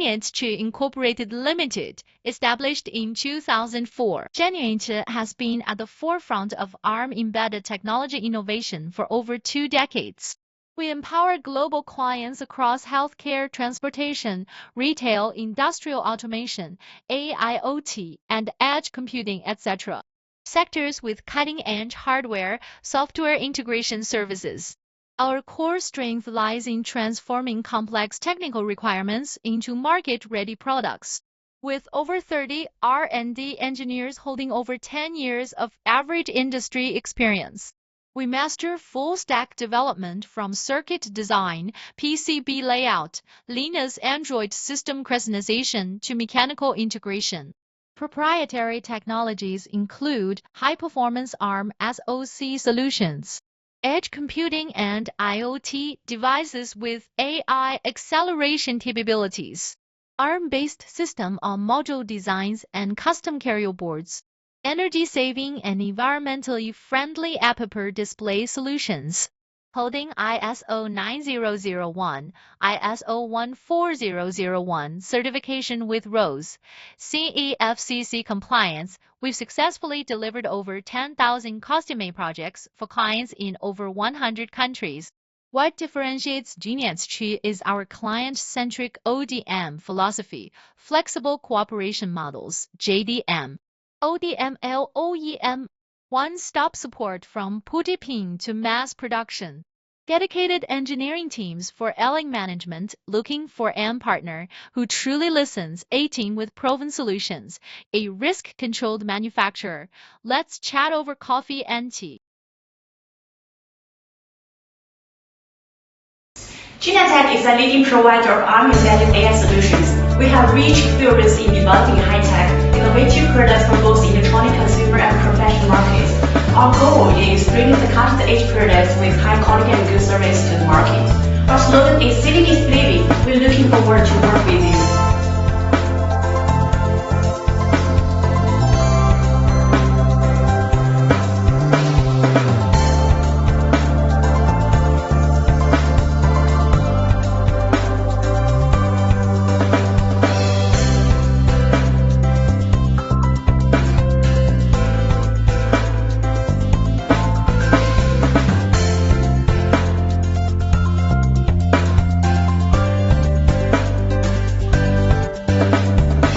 Geniatech Incorporated Limited, established in 2004. Geniatech has been at the forefront of ARM-embedded technology innovation for over 2 decades. We empower global clients across healthcare, transportation, retail, industrial automation, AIoT, and edge computing, etc. sectors with cutting-edge hardware, software integration services. Our core strength lies in transforming complex technical requirements into market-ready products. With over 30 R&D engineers holding over 10 years of average industry experience, we master full-stack development from circuit design, PCB layout, Linux Android system customization to mechanical integration. Proprietary technologies include high-performance ARM SoC solutions, edge computing and IoT devices with AI acceleration capabilities, ARM-based system-on-module designs and custom carrier boards, energy-saving and environmentally friendly app display solutions, holding ISO 9001, ISO 14001 certification with RoHS, CEFCC compliance. We've successfully delivered over 10,000 custom-made projects for clients in over 100 countries. What differentiates Geniatech is our client-centric ODM philosophy, flexible cooperation models, JDM, ODML OEM, one-stop support from prototyping to mass production. Dedicated engineering teams for L&D management looking for an partner who truly listens, a team with proven solutions, a risk-controlled manufacturer. Let's chat over coffee and tea. Geniatech is a leading provider of ARM-embedded AI solutions. We have rich experience in developing high-tech, innovative products for both electronic consumer and professional markets. Our goal is bringing the cutting-edge products with high quality and good service to the market. Our slogan is "Sitting is believing." We're looking forward to work with you.